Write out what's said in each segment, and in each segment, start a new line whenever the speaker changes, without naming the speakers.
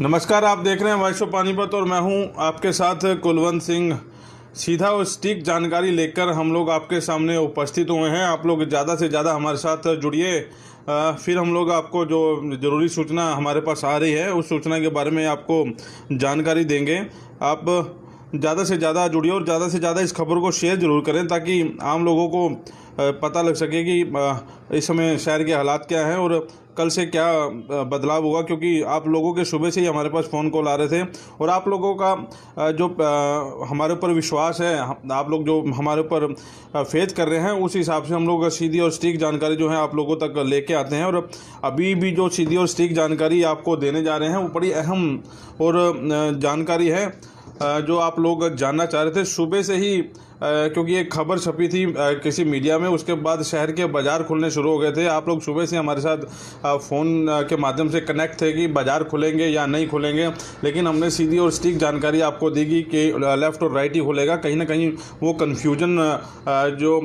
नमस्कार, आप देख रहे हैं वॉइस ऑफ पानीपत और मैं हूं आपके साथ कुलवंत सिंह। सीधा और सटीक जानकारी लेकर हम लोग आपके सामने उपस्थित हुए हैं। आप लोग ज़्यादा से ज़्यादा हमारे साथ जुड़िए। फिर हम लोग आपको जो ज़रूरी सूचना हमारे पास आ रही है उस सूचना के बारे में आपको जानकारी देंगे। आप ज़्यादा से ज़्यादा जुड़िए और ज़्यादा से ज़्यादा इस खबर को शेयर ज़रूर करें ताकि आम लोगों को पता लग सके कि इस समय शहर के हालात क्या हैं और कल से क्या बदलाव होगा। क्योंकि आप लोगों के सुबह से ही हमारे पास फ़ोन कॉल आ रहे थे और आप लोगों का जो हमारे ऊपर विश्वास है, आप लोग जो हमारे ऊपर फेथ कर रहे हैं, उस हिसाब से हम लोग सीधी और सटीक जानकारी जो है आप लोगों तक लेके आते हैं। और अभी भी जो सीधी और सटीक जानकारी आपको देने जा रहे हैं वो बड़ी अहम और जानकारी है जो आप लोग जानना चाह रहे थे सुबह से ही। क्योंकि एक खबर छपी थी किसी मीडिया में, उसके बाद शहर के बाज़ार खुलने शुरू हो गए थे। आप लोग सुबह से हमारे साथ फ़ोन के माध्यम से कनेक्ट थे कि बाज़ार खुलेंगे या नहीं खुलेंगे, लेकिन हमने सीधी और सटीक जानकारी आपको देगी कि लेफ़्ट और राइट ही खुलेगा। कहीं ना कहीं वो कन्फ्यूजन जो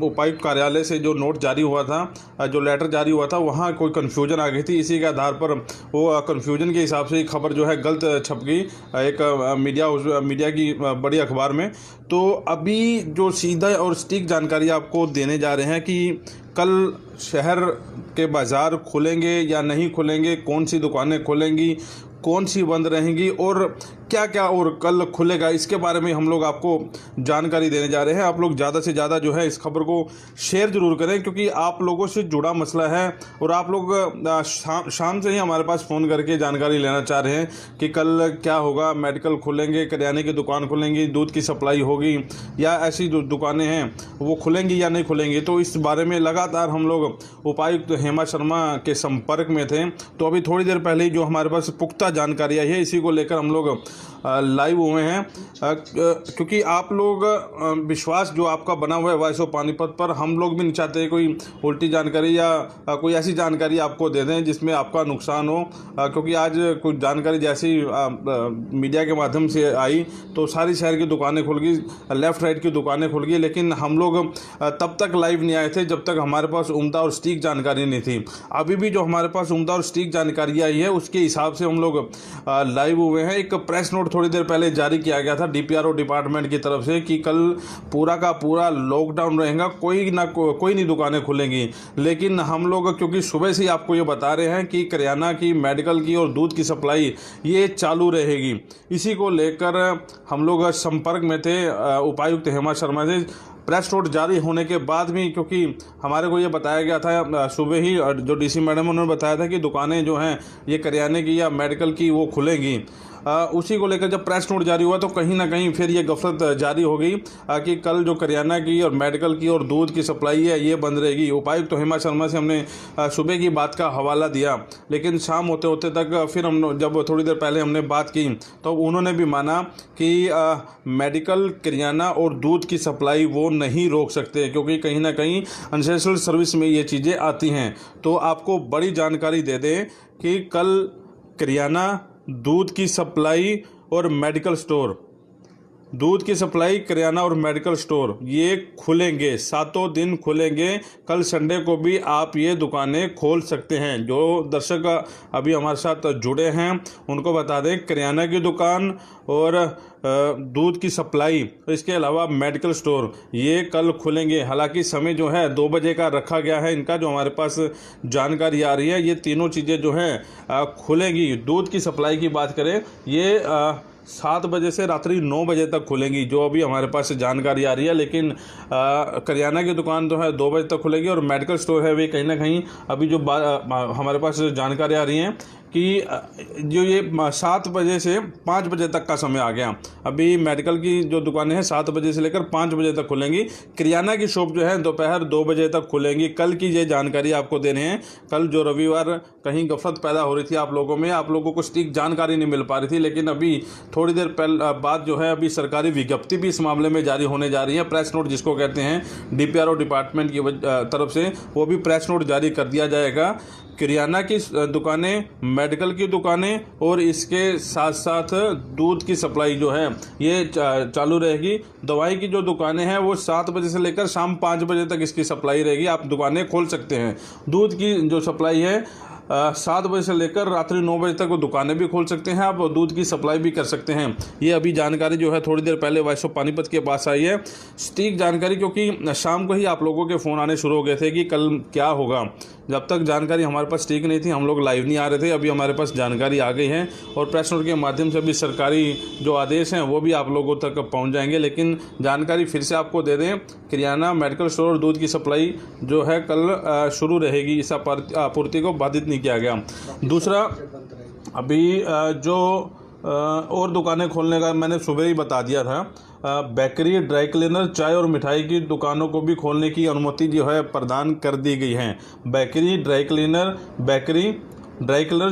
उपायुक्त कार्यालय से जो नोट जारी हुआ था, जो लेटर जारी हुआ था, वहाँ कोई कन्फ्यूजन आ गई थी। इसी के आधार पर वो कन्फ्यूजन के हिसाब से खबर जो है गलत छप गई एक मीडिया की बड़ी अखबार में। तो अभी जो सीधा और सटीक जानकारी आपको देने जा रहे हैं कि कल शहर के बाज़ार खुलेंगे या नहीं खुलेंगे, कौन सी दुकानें खुलेंगी, कौन सी बंद रहेंगी और क्या क्या और कल खुलेगा, इसके बारे में हम लोग आपको जानकारी देने जा रहे हैं। आप लोग ज़्यादा से ज़्यादा जो है इस खबर को शेयर ज़रूर करें क्योंकि आप लोगों से जुड़ा मसला है और आप लोग शाम से ही हमारे पास फ़ोन करके जानकारी लेना चाह रहे हैं कि कल क्या होगा, मेडिकल खुलेंगे, करियाने की दुकान खुलेंगी, दूध की सप्लाई होगी या ऐसी जो दुकानें हैं वो खुलेंगी या नहीं खुलेंगी। तो इस बारे में लगातार हम लोग उपायुक्त हेमा शर्मा के संपर्क में थे। तो अभी थोड़ी देर पहले ही जो हमारे पास पुख्ता जानकारी आई है, इसी को लेकर हम लोग लाइव हुए हैं क्योंकि आप लोग विश्वास जो आपका बना हुआ है वॉइस ऑफ पानीपत पर, हम लोग भी नहीं चाहते कोई उल्टी जानकारी या कोई ऐसी जानकारी आपको दे दें जिसमें आपका नुकसान हो। क्योंकि आज कुछ जानकारी जैसी मीडिया के माध्यम से आई तो सारी शहर की दुकानें खुल गई, लेफ़्ट राइट की दुकानें खुल गई, लेकिन हम लोग तब तक लाइव नहीं आए थे जब तक हमारे पास उम्दा और सटीक जानकारी नहीं थी। अभी भी जो हमारे पास उम्दा और सटीक जानकारी आई है उसके हिसाब से हम लोग लाइव हुए हैं। एक प्रेस नोट थोड़ी देर पहले जारी किया गया था DPRO डिपार्टमेंट की तरफ से कि कल पूरा का पूरा लॉकडाउन रहेगा, कोई नहीं दुकानें खुलेंगी। लेकिन हम लोग क्योंकि सुबह से ही आपको ये बता रहे हैं कि करियाना की, मेडिकल की और दूध की सप्लाई ये चालू रहेगी, इसी को लेकर हम लोग संपर्क में थे उपायुक्त हेमा शर्मा से। प्रेस नोट जारी होने के बाद भी क्योंकि हमारे को ये बताया गया था सुबह ही, जो DC मैडम उन्होंने बताया था कि दुकानें जो हैं ये करियाने की या मेडिकल की वो खुलेंगी। उसी को लेकर जब प्रेस नोट जारी हुआ तो कहीं ना कहीं फिर ये गफलत जारी हो गई कि कल जो करियाना की और मेडिकल की और दूध की सप्लाई है ये बंद रहेगी। उपायुक्त तो हेमा शर्मा से हमने सुबह की बात का हवाला दिया, लेकिन शाम होते होते तक फिर हम जब थोड़ी देर पहले हमने बात की तो उन्होंने भी माना कि मेडिकल, करियाना और दूध की सप्लाई वो नहीं रोक सकते क्योंकि कहीं ना कहीं एसेंशियल सर्विस में ये चीज़ें आती हैं। तो आपको बड़ी जानकारी दे दें कि कल करियाना, दूध की सप्लाई और मेडिकल स्टोर, दूध की सप्लाई, करियाना और मेडिकल स्टोर ये खुलेंगे, 7 दिन खुलेंगे। कल संडे को भी आप ये दुकानें खोल सकते हैं। जो दर्शक अभी हमारे साथ जुड़े हैं उनको बता दें, करियाना की दुकान और दूध की सप्लाई, इसके अलावा मेडिकल स्टोर ये कल खुलेंगे। हालांकि समय जो है 2 बजे का रखा गया है इनका, जो हमारे पास जानकारी आ रही है। ये तीनों चीज़ें जो हैं खुलेंगी। दूध की सप्लाई की बात करें, ये 7 बजे से रात्रि 9 बजे तक खुलेंगी, जो अभी हमारे पास जानकारी आ रही है। लेकिन करियाना की दुकान जो है 2 बजे तक खुलेगी और मेडिकल स्टोर है वे कहीं ना कहीं अभी जो हमारे पास जानकारी आ रही है कि जो ये 7 बजे से 5 बजे तक का समय आ गया। अभी मेडिकल की जो दुकानें हैं 7 बजे से लेकर 5 बजे तक खुलेंगी। करियाना की शॉप जो है दोपहर 2 बजे तक खुलेंगी। कल की ये जानकारी आपको दे रहे हैं। कल जो रविवार कहीं गफलत पैदा हो रही थी आप लोगों में, आप लोगों को सटीक जानकारी नहीं मिल पा रही थी, लेकिन अभी थोड़ी देर बाद जो है अभी सरकारी विज्ञप्ति भी इस मामले में जारी होने जा रही है। प्रेस नोट जिसको कहते हैं DPRO डिपार्टमेंट की तरफ से, वो भी प्रेस नोट जारी कर दिया जाएगा। किराना की दुकानें, मेडिकल की दुकानें और इसके साथ साथ दूध की सप्लाई जो है ये चालू रहेगी। दवाई की जो दुकानें हैं वो 7 बजे से लेकर शाम 5 बजे तक इसकी सप्लाई रहेगी, आप दुकानें खोल सकते हैं। दूध की जो सप्लाई है 7 बजे से लेकर रात्रि 9 बजे तक वो दुकानें भी खोल सकते हैं, आप दूध की सप्लाई भी कर सकते हैं। ये अभी जानकारी जो है थोड़ी देर पहले वॉइस ऑफ पानीपत के पास आई है, सटीक जानकारी, क्योंकि शाम को ही आप लोगों के फ़ोन आने शुरू हो गए थे कि कल क्या होगा। जब तक जानकारी हमारे पास ठीक नहीं थी हम लोग लाइव नहीं आ रहे थे। अभी हमारे पास जानकारी आ गई है और प्रेस नोट के माध्यम से भी सरकारी जो आदेश हैं वो भी आप लोगों तक पहुंच जाएंगे। लेकिन जानकारी फिर से आपको दे दें, किराना, मेडिकल स्टोर और दूध की सप्लाई जो है कल शुरू रहेगी, इस आपूर्ति को बाधित नहीं किया गया। दूसरा, अभी जो और दुकानें खोलने का मैंने सुबह ही बता दिया था, बेकरी, ड्राई क्लीनर, चाय और मिठाई की दुकानों को भी खोलने की अनुमति जो है प्रदान कर दी गई है। बेकरी, ड्राई क्लीनर,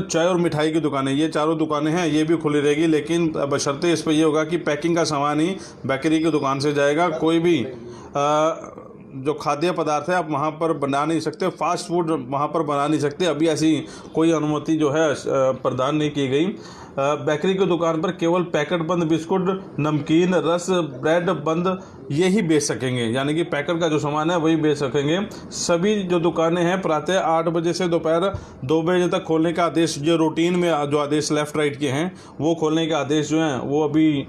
चाय और मिठाई की दुकानें, ये चारों दुकानें हैं, ये भी खुली रहेगी। लेकिन बशर्ते इस पर ये होगा कि पैकिंग का सामान ही बेकरी की दुकान से जाएगा। कोई भी जो खाद्य पदार्थ है आप वहाँ पर बना नहीं सकते, फास्ट फूड वहाँ पर बना नहीं सकते। अभी ऐसी कोई अनुमति जो है प्रदान नहीं की गई। बेकरी की दुकान पर केवल पैकेट बंद बिस्कुट, नमकीन, रस, ब्रेड बंद ये ही बेच सकेंगे, यानी कि पैकेट का जो सामान है वही बेच सकेंगे। सभी जो दुकानें हैं प्रातः 8 बजे से दोपहर 2 बजे तक खोलने का आदेश, जो रूटीन में जो आदेश लेफ्ट राइट के हैं वो खोलने के आदेश जो हैं वो अभी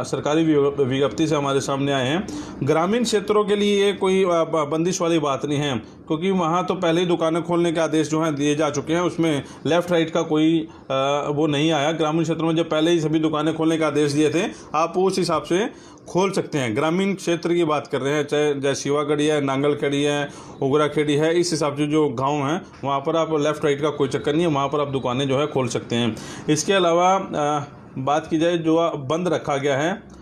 सरकारी विज्ञप्ति से हमारे सामने आए हैं। ग्रामीण क्षेत्रों के लिए ये कोई बंदिश वाली बात नहीं है, क्योंकि वहाँ तो पहले ही दुकानें खोलने के आदेश जो हैं दिए जा चुके हैं, उसमें लेफ्ट राइट का कोई वो नहीं आया। ग्रामीण क्षेत्रों में जब पहले ही सभी दुकानें खोलने का आदेश दिए थे, आप उस हिसाब से खोल सकते हैं। ग्रामीण क्षेत्र की बात कर रहे हैं, चाहे जैसे शिवागढ़ी है, नांगलखेड़ी है, उगराखेड़ी है, इस हिसाब से जो गांव हैं वहाँ पर आप लेफ्ट राइट का कोई चक्कर नहीं है, वहाँ पर आप दुकानें जो है खोल सकते हैं। इसके अलावा बात की जाए जो बंद रखा गया है,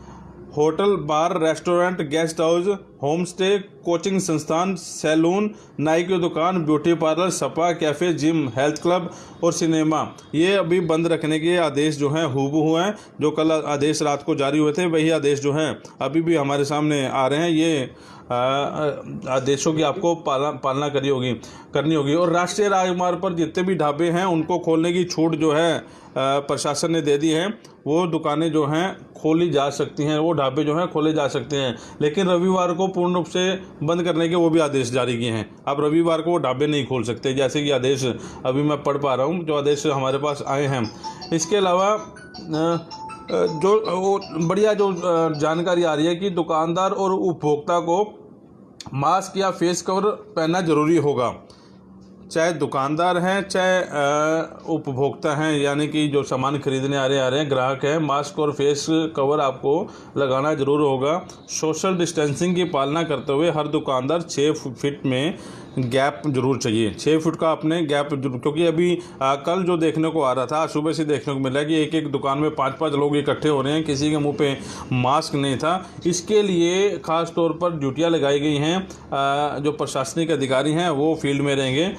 hotel, bar, restaurant, guest house, home stay, coaching संस्थान, सैलून, नाई की दुकान, beauty parlour, spa, cafe, gym, health club और सिनेमा, ये अभी बंद रखने के आदेश जो हैं हूबहू हैं। जो कल आदेश रात को जारी हुए थे वही आदेश जो हैं अभी भी हमारे सामने आ रहे हैं। ये आदेशों की आपको पालना करनी होगी। और राष्ट्रीय राजमार्ग पर जितने भी ढाबे हैं उनको खोलने की छूट जो है प्रशासन ने दे दी है। वो दुकानें जो हैं खोली जा सकती हैं, वो ढाबे जो हैं खोले जा सकते हैं, लेकिन रविवार को पूर्ण रूप से बंद करने के वो भी आदेश जारी किए हैं। अब रविवार को वो ढाबे नहीं खोल सकते, जैसे कि आदेश अभी मैं पढ़ पा रहा हूँ, जो आदेश हमारे पास आए हैं। इसके अलावा जो बढ़िया जो जानकारी आ रही है कि दुकानदार और उपभोक्ता को मास्क या फेस कवर पहनना जरूरी होगा, चाहे दुकानदार हैं चाहे उपभोक्ता हैं, यानी कि जो सामान खरीदने आ रहे हैं ग्राहक हैं, मास्क और फेस कवर आपको लगाना जरूर होगा। सोशल डिस्टेंसिंग की पालना करते हुए हर दुकानदार 6 फीट में गैप जरूर चाहिए, 6 फुट का अपने गैप जरूर, क्योंकि अभी कल जो देखने को आ रहा था, सुबह से देखने को मिला कि एक दुकान में 5-5 लोग इकट्ठे हो रहे हैं, किसी के मुंह पे मास्क नहीं था। इसके लिए खास तौर पर ड्यूटियां लगाई गई हैं, जो प्रशासनिक अधिकारी हैं वो फील्ड में रहेंगे।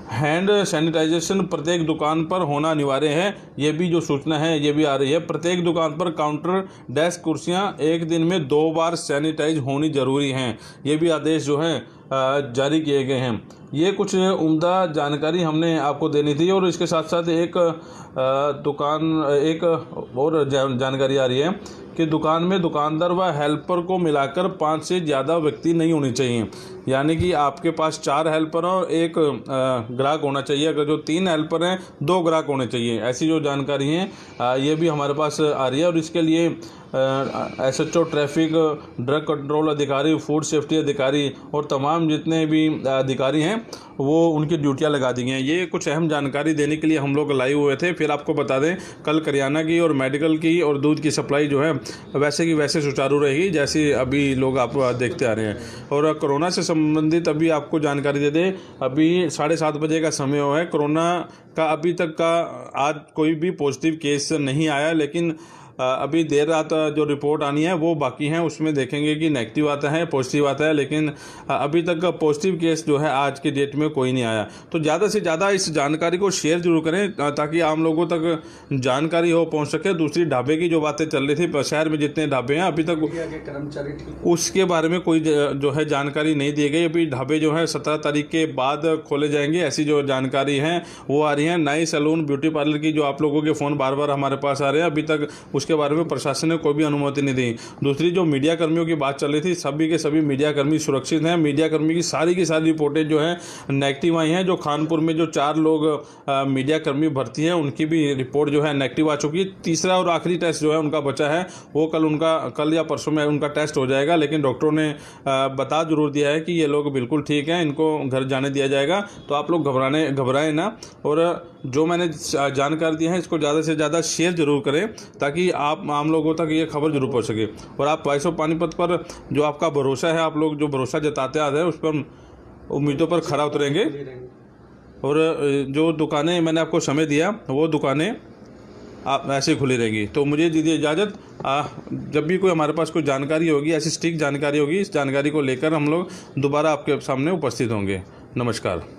हैंड सैनिटाइजेशन प्रत्येक दुकान पर होना अनिवार्य है, ये भी जो सूचना है ये भी आ रही है। प्रत्येक दुकान पर काउंटर, डेस्क, कुर्सियां एक दिन में 2 बार सैनिटाइज होनी जरूरी हैं, ये भी आदेश जो हैं जारी किए गए हैं। ये कुछ उम्दा जानकारी हमने आपको देनी थी। और इसके साथ साथ एक और जानकारी आ रही है कि दुकान में दुकानदार व हेल्पर को मिलाकर 5 से ज़्यादा व्यक्ति नहीं होने चाहिए, यानी कि आपके पास 4 हेल्पर और 1 ग्राहक होना चाहिए। अगर जो 3 हेल्पर हैं 2 ग्राहक होने चाहिए, ऐसी जो जानकारी है ये भी हमारे पास आ रही है। और इसके लिए SHO, ट्रैफिक, ड्रग कंट्रोल अधिकारी, फूड सेफ्टी अधिकारी और तमाम जितने भी अधिकारी हैं वो उनकी ड्यूटियां लगा दी गई हैं। ये कुछ अहम जानकारी देने के लिए हम लोग लाइव हुए थे। फिर आपको बता दें, कल करियाना की और मेडिकल की और दूध की सप्लाई जो है वैसे की वैसे सुचारू रहेगी, जैसे अभी लोग आप देखते आ रहे हैं। और कोरोना से संबंधित अभी आपको जानकारी दे दें, अभी 7:30 बजे का समय हुआ है। कोरोना का अभी तक का आज कोई भी पॉजिटिव केस नहीं आया, लेकिन अभी देर रात जो रिपोर्ट आनी है वो बाकी है, उसमें देखेंगे कि नेगेटिव आता है, पॉजिटिव आता है, लेकिन अभी तक का पॉजिटिव केस जो है आज की डेट में कोई नहीं आया। तो ज़्यादा से ज़्यादा इस जानकारी को शेयर जरूर करें ताकि आम लोगों तक जानकारी हो पहुंच सके। दूसरी ढाबे की जो बातें चल रही थी, शहर में जितने ढाबे हैं अभी तक उसके बारे में कोई जो है जानकारी नहीं दी गई। अभी ढाबे जो है 17 तारीख के बाद खोले जाएंगे, ऐसी जो जानकारी है वो आ रही है। नाई, सैलून, ब्यूटी पार्लर की जो आप लोगों के फ़ोन बार बार हमारे पास आ रहे हैं, अभी तक उसकी उसके बारे में प्रशासन ने कोई भी अनुमति नहीं दी। दूसरी जो मीडिया कर्मियों की बात चल रही थी, सभी के सभी मीडिया कर्मी सुरक्षित हैं। मीडिया कर्मी की सारी रिपोर्टें जो है नेगेटिव आई हैं। जो कानपुर में जो 4 लोग मीडिया कर्मी भर्ती हैं उनकी भी रिपोर्ट जो है नेगेटिव आ चुकी है। तीसरा और आखिरी टेस्ट जो है उनका बचा है, वो कल या परसों में उनका टेस्ट हो जाएगा। लेकिन डॉक्टरों ने बता जरूर दिया है कि ये लोग बिल्कुल ठीक हैं, इनको घर जाने दिया जाएगा। तो आप लोग घबराएं ना, और जो मैंने जानकारी दी है इसको ज़्यादा से ज़्यादा शेयर जरूर करें ताकि आप आम लोगों तक ये खबर जरूर पहुँच सके। और आप वॉइस ऑफ पानीपत पर जो आपका भरोसा है, आप लोग जो भरोसा जताते आ रहे हैं उस पर उम्मीदों पर खरा उतरेंगे। और जो दुकानें मैंने आपको समय दिया वो दुकानें आप ऐसे खुली रहेंगी। तो मुझे दीजिए इजाज़त। जब भी कोई हमारे पास कोई जानकारी होगी, ऐसी स्ट्रिक्ट जानकारी होगी, इस जानकारी को लेकर हम लोग दोबारा आपके सामने उपस्थित होंगे। नमस्कार।